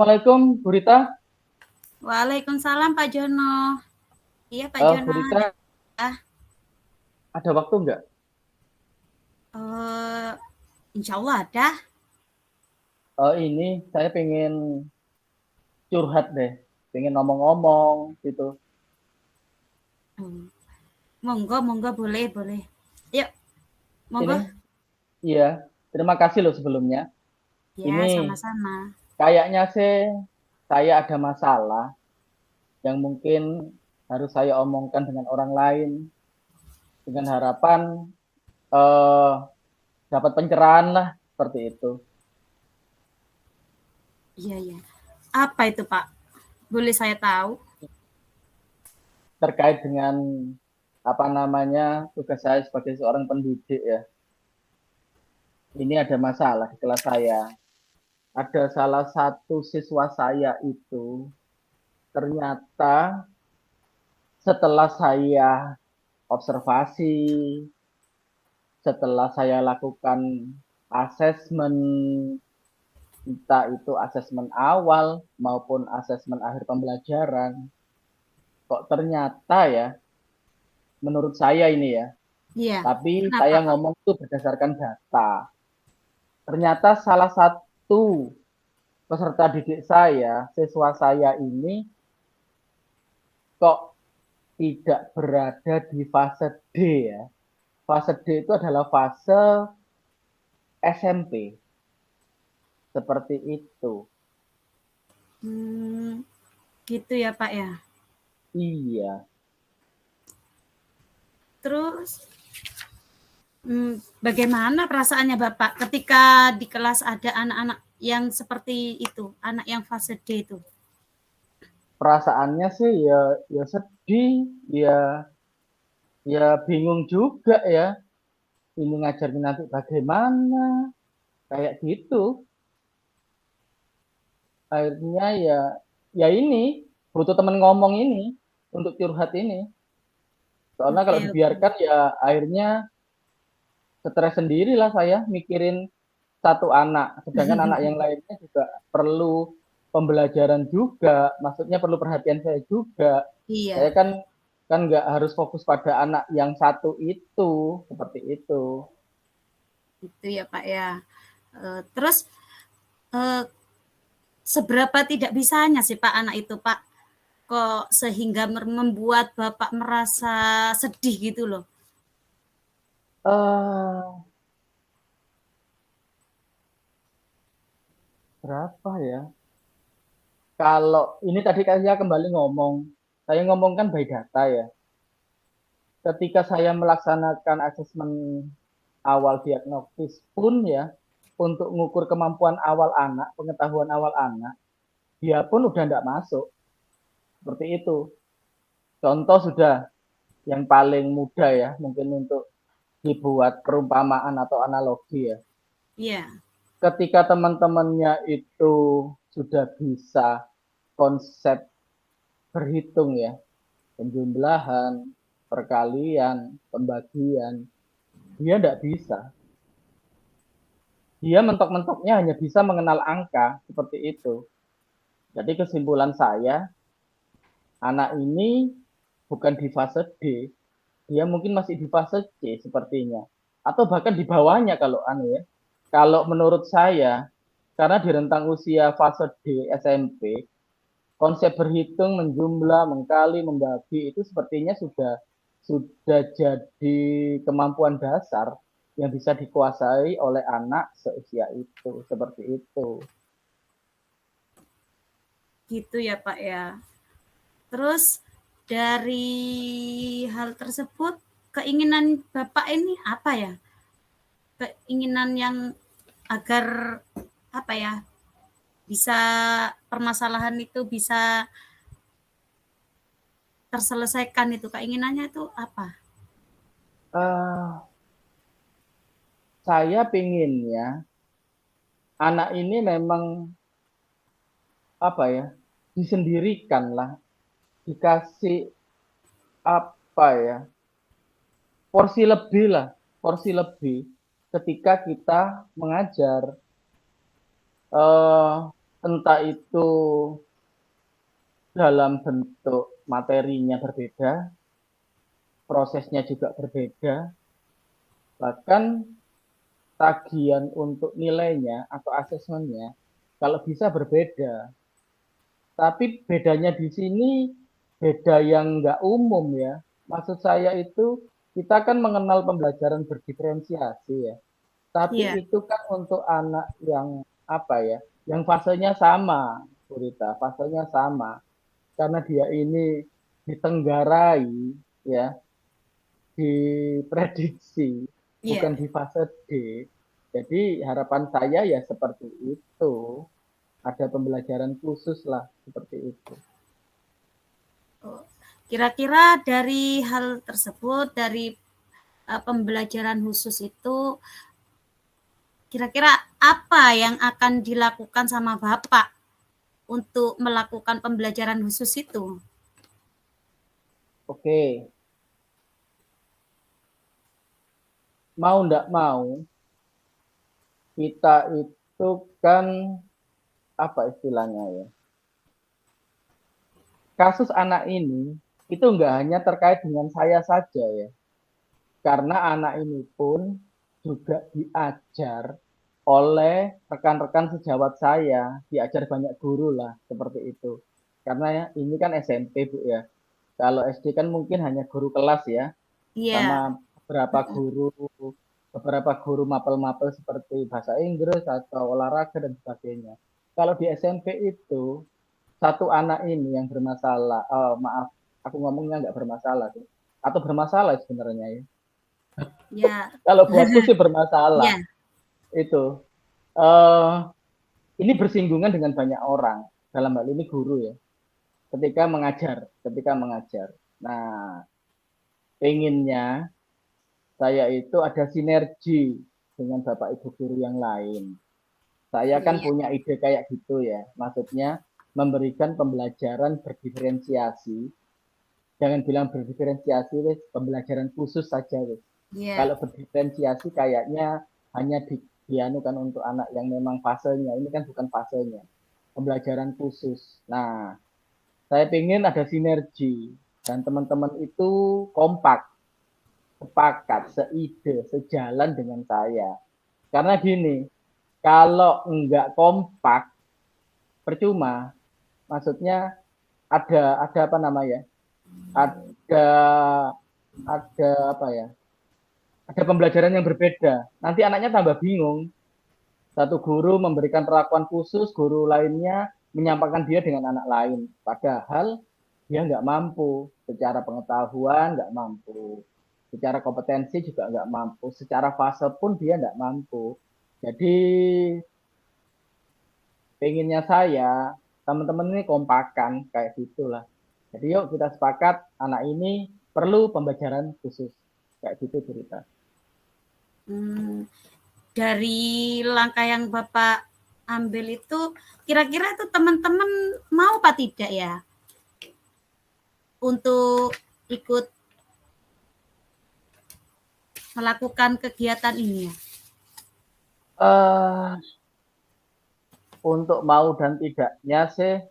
Assalamualaikum, Bu Rita. Waalaikumsalam Pak Jono. Iya Pak Bu Jono. Rita, ada waktu nggak? Eh, Insya Allah ada. Ini saya pengen curhat deh, pengen ngomong-ngomong gitu. Hmm, Monggo, monggo boleh, boleh. Yuk, Ini, monggo. iya, terima kasih loh sebelumnya. Ya, Ini sama-sama. kayaknya sih saya ada masalah yang mungkin harus saya omongkan dengan orang lain dengan harapan eh, dapat pencerahan lah seperti itu. Iya, iya. Apa itu Pak? Boleh saya tahu? Terkait dengan apa namanya tugas saya sebagai seorang pendidik ya. Ini ada masalah di kelas saya. Ada salah satu siswa saya itu ternyata setelah saya observasi, setelah saya lakukan asesmen, entah itu asesmen awal maupun asesmen akhir pembelajaran, kok ternyata ya, menurut saya ini ya, Iya. tapi Kenapa saya Pak? ngomong itu berdasarkan data. Ternyata salah satu peserta didik saya, siswa saya ini kok tidak berada di fase D ya. Fase D itu adalah fase SMP. Seperti itu. Hmm, Gitu ya Pak ya. Iya. Terus, bagaimana perasaannya Bapak ketika di kelas ada anak-anak yang seperti itu, anak yang fase D itu? Perasaannya sih ya sedih, ya ya bingung juga ya. Ini ngajarin nanti bagaimana, kayak gitu. Akhirnya ya ini butuh temen ngomong ini untuk curhat ini. Soalnya Oke, kalau oke. dibiarkan ya akhirnya stres sendiri lah saya mikirin satu anak, sedangkan anak yang lainnya juga perlu pembelajaran juga, maksudnya perlu perhatian saya juga. Saya Iya. kan nggak harus fokus pada anak yang satu itu, seperti itu. Itu ya Pak ya. Terus eh, seberapa tidak bisanya sih Pak anak itu Pak? Kok sehingga membuat Bapak merasa sedih gitu loh? eh Berapa ya? Kalau ini tadi saya kembali ngomong, saya ngomongkan by data ya. Ketika saya melaksanakan asesmen awal diagnosis pun ya, untuk mengukur kemampuan awal anak, pengetahuan awal anak, dia pun udah tidak masuk. Seperti itu. Contoh sudah yang paling mudah ya, mungkin untuk dibuat perumpamaan atau analogi ya. Iya. Ketika teman-temannya itu sudah bisa konsep berhitung ya, penjumlahan, perkalian, pembagian, dia tidak bisa. Dia mentok-mentoknya hanya bisa mengenal angka seperti itu. Jadi kesimpulan saya, anak ini bukan di fase D, dia mungkin masih di fase C sepertinya. Atau bahkan di bawahnya kalau anu ya. Kalau menurut saya, karena di rentang usia fase D SMP, konsep berhitung, menjumlah, mengkali, membagi itu sepertinya sudah jadi kemampuan dasar yang bisa dikuasai oleh anak seusia itu, seperti itu. Gitu ya Pak ya. Terus dari hal tersebut keinginan Bapak ini apa ya? Keinginan yang agar apa ya? Bisa permasalahan itu bisa terselesaikan itu keinginannya itu apa? Uh, saya pinginnya anak ini memang apa ya, disendirikan lah, dikasih apa ya, porsi lebih lah, porsi lebih ketika kita mengajar. entah itu dalam bentuk materinya berbeda, prosesnya juga berbeda, bahkan tagihan untuk nilainya atau asesmennya kalau bisa berbeda. Tapi bedanya di sini beda yang nggak umum ya. Maksud saya itu kita kan mengenal pembelajaran berdiferensiasi ya. Iya, Tapi itu kan untuk anak yang apa ya, yang fasenya sama, Purita, fasenya sama. Karena dia ini ditenggarai ya, diprediksi, iya. bukan di fase D. Jadi harapan saya ya seperti itu. Ada pembelajaran khusus lah seperti itu. Oh, kira-kira dari hal tersebut, dari pembelajaran khusus itu, kira-kira apa yang akan dilakukan sama Bapak untuk melakukan pembelajaran khusus itu? Oke, mau ndak mau kita itu kan apa istilahnya ya? Kasus anak ini itu nggak hanya terkait dengan saya saja ya, karena anak ini pun juga diajar oleh rekan-rekan sejawat saya, diajar banyak guru lah seperti itu. Karena ya, ini kan SMP Bu ya. Kalau SD kan mungkin hanya guru kelas ya, Iya, sama beberapa guru mapel-mapel seperti bahasa Inggris atau olahraga dan sebagainya. Kalau di SMP itu satu anak ini yang bermasalah, oh, maaf, aku ngomongnya nggak bermasalah sih, atau bermasalah sebenarnya ya. ya, Kalau buatku sih bermasalah ya, itu. eh ini bersinggungan dengan banyak orang, dalam hal ini guru ya, ketika mengajar. Nah, pengennya saya itu ada sinergi dengan Bapak Ibu guru yang lain. Saya kan iya, punya ide kayak gitu ya, maksudnya memberikan pembelajaran berdiferensiasi. Jangan bilang berdiferensiasi, wes pembelajaran khusus saja wes. iya, Kalau berdiferensiasi kayaknya hanya dianukan untuk anak yang memang fasenya. Ini kan bukan fasenya. Pembelajaran khusus. Nah, saya ingin ada sinergi dan teman-teman itu kompak, sepakat, seide, sejalan dengan saya. Karena gini, kalau enggak kompak, percuma. Maksudnya ada apa namanya? Ada apa ya? Ada pembelajaran yang berbeda. Nanti anaknya tambah bingung. Satu guru memberikan perlakuan khusus, guru lainnya menyampaikan dia dengan anak lain. Padahal dia nggak mampu. Secara pengetahuan nggak mampu. Secara kompetensi juga nggak mampu. Secara fase pun dia nggak mampu. Jadi pengennya saya, teman-teman ini kompakan, kayak gitulah. Jadi yuk kita sepakat, anak ini perlu pembelajaran khusus. Kayak gitu cerita. hmm, dari langkah yang Bapak ambil itu, kira-kira itu teman-teman mau apa tidak ya untuk ikut melakukan kegiatan ini ya? Uh, untuk mau dan tidaknya sih,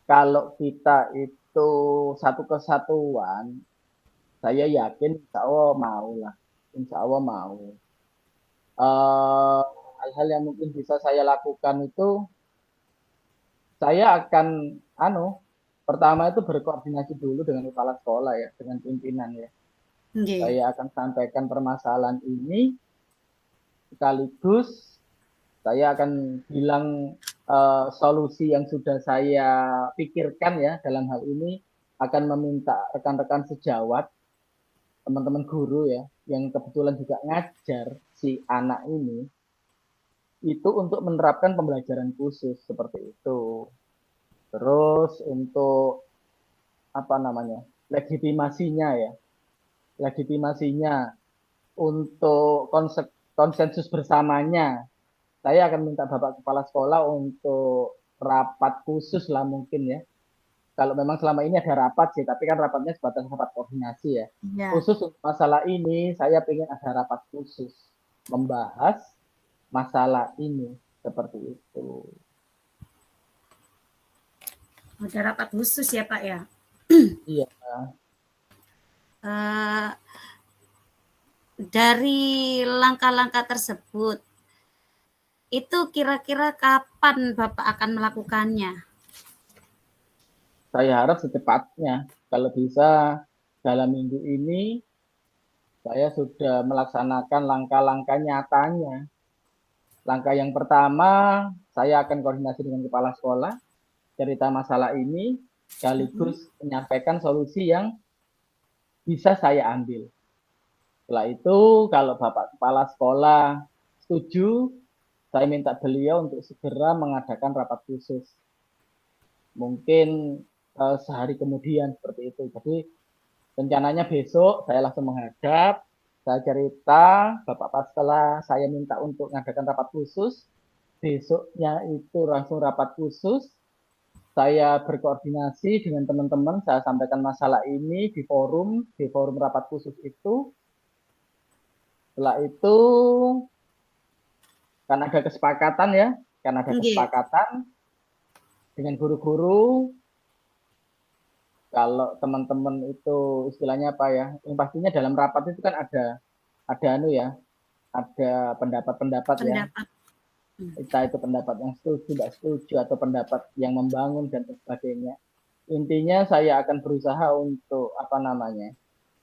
kalau kita itu satu kesatuan, saya yakin insya Allah mau lah. Insya Allah mau. Hal-hal yang mungkin bisa saya lakukan itu, saya akan, pertama itu berkoordinasi dulu dengan kepala sekolah ya, dengan pimpinan ya. Nggih. Saya akan sampaikan permasalahan ini, sekaligus saya akan bilang solusi yang sudah saya pikirkan ya dalam hal ini, akan meminta rekan-rekan sejawat, teman-teman guru ya, yang kebetulan juga ngajar si anak ini, itu untuk menerapkan pembelajaran khusus seperti itu. Terus untuk apa namanya, legitimasinya ya, legitimasinya untuk konsensus bersamanya, saya akan minta Bapak Kepala Sekolah untuk rapat khusus lah mungkin ya. Kalau memang selama ini ada rapat sih, tapi kan rapatnya sebatas rapat koordinasi ya. Ya. Khusus untuk masalah ini, saya ingin ada rapat khusus membahas masalah ini seperti itu. Ada rapat khusus ya Pak ya. Iya. Eh, dari langkah-langkah tersebut, itu kira-kira kapan Bapak akan melakukannya? Saya harap secepatnya. Kalau bisa dalam minggu ini saya sudah melaksanakan langkah-langkah nyatanya. Langkah yang pertama, saya akan koordinasi dengan kepala sekolah, cerita masalah ini, Mhm. sekaligus menyampaikan solusi yang bisa saya ambil. Setelah itu, kalau Bapak Kepala Sekolah setuju, saya minta beliau untuk segera mengadakan rapat khusus. Mungkin sehari kemudian seperti itu. Jadi rencananya besok saya langsung menghadap, saya cerita, Bapak Paskala saya minta untuk mengadakan rapat khusus, besoknya itu langsung rapat khusus, saya berkoordinasi dengan teman-teman, saya sampaikan masalah ini di forum rapat khusus itu. Setelah itu, kan ada kesepakatan ya, kan ada Nggih. kesepakatan dengan guru-guru, kalau teman-teman itu istilahnya apa ya, yang pastinya dalam rapat itu kan ada anu ya, ada pendapat-pendapat ya, Pendapat. entah itu pendapat yang setuju, tidak setuju, atau pendapat yang membangun dan sebagainya. Intinya saya akan berusaha untuk apa namanya,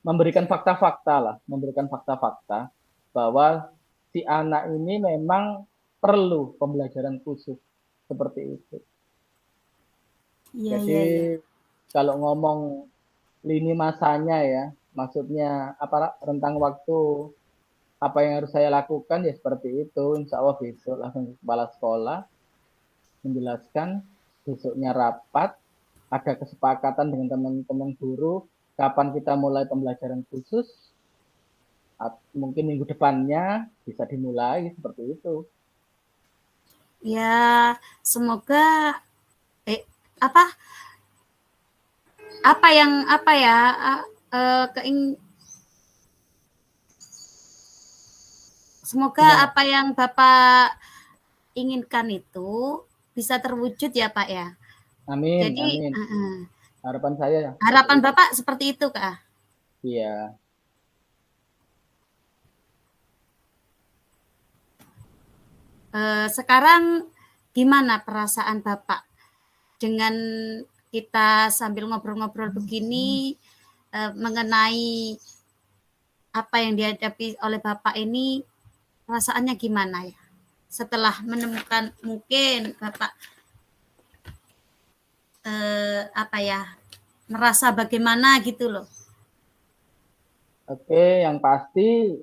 memberikan fakta-fakta lah, memberikan fakta-fakta bahwa si anak ini memang perlu pembelajaran khusus seperti itu. Iya, Jadi iya, iya. kalau ngomong lini masanya ya, maksudnya apa rentang waktu apa yang harus saya lakukan ya seperti itu. Insya Allah besok langsung ke kepala sekolah menjelaskan, besoknya rapat, ada kesepakatan dengan teman-teman guru kapan kita mulai pembelajaran khusus, mungkin minggu depannya bisa dimulai seperti itu. Ya, semoga eh apa apa yang apa ya semoga Gimana? apa yang Bapak inginkan itu bisa terwujud ya Pak ya. Amin, Jadi amin. Harapan saya ya seperti harapan itu. Bapak seperti itu Kak. Iya. Sekarang gimana perasaan Bapak dengan kita sambil ngobrol-ngobrol begini mengenai apa yang dihadapi oleh Bapak ini, perasaannya gimana ya? Setelah menemukan mungkin Bapak apa ya, merasa bagaimana gitu loh. Oke, yang pasti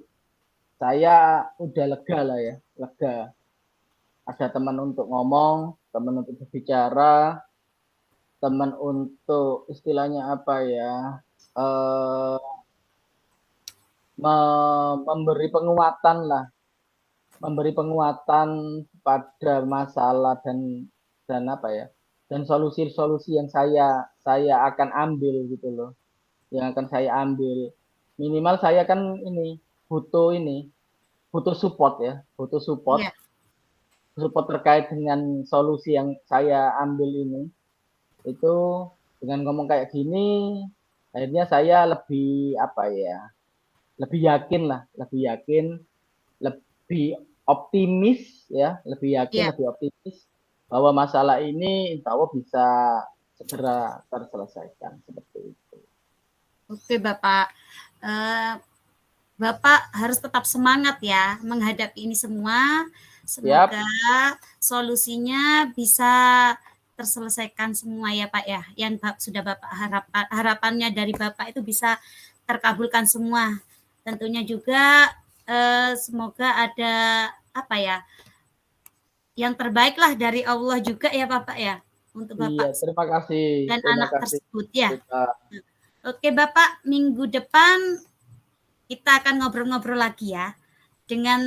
saya udah lega lah ya, lega. Ada teman untuk ngomong, teman untuk berbicara, teman untuk istilahnya apa ya, eh, memberi penguatan lah, memberi penguatan pada masalah dan apa ya, dan solusi-solusi yang saya akan ambil gitu loh, yang akan saya ambil. Minimal saya kan ini butuh support ya, butuh support Iya, support terkait dengan solusi yang saya ambil ini. Itu dengan ngomong kayak gini, akhirnya saya lebih apa ya, lebih yakin lah, lebih optimis ya, lebih yakin, iya. lebih optimis bahwa masalah ini insya Allah bisa segera terselesaikan seperti itu. Oke Bapak. Eh, Bapak harus tetap semangat ya menghadapi ini semua. Siap, Semoga solusinya bisa terselesaikan semua ya Pak ya. Yang sudah Bapak harapannya dari Bapak itu bisa terkabulkan semua. Tentunya juga semoga ada apa ya yang terbaik lah dari Allah juga ya Bapak ya untuk iya, Bapak dan terima anak kasih tersebut ya. Pak. Oke Bapak, minggu depan kita akan ngobrol-ngobrol lagi ya dengan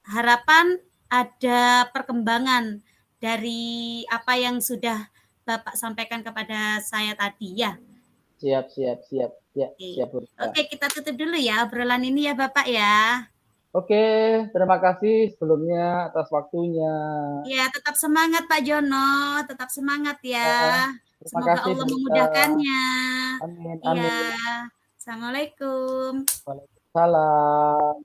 harapan ada perkembangan dari apa yang sudah Bapak sampaikan kepada saya tadi ya. Siap, siap, siap, ya, Oke. siap, Bursa. Oke, kita tutup dulu ya obrolan ini ya Bapak ya. Oke, terima kasih sebelumnya atas waktunya. Ya, tetap semangat Pak Jono, tetap semangat Ya, ya. terima Semoga kasih Allah Delita. memudahkannya. Amin, Iya. amin. Assalamualaikum. Waalaikumsalam.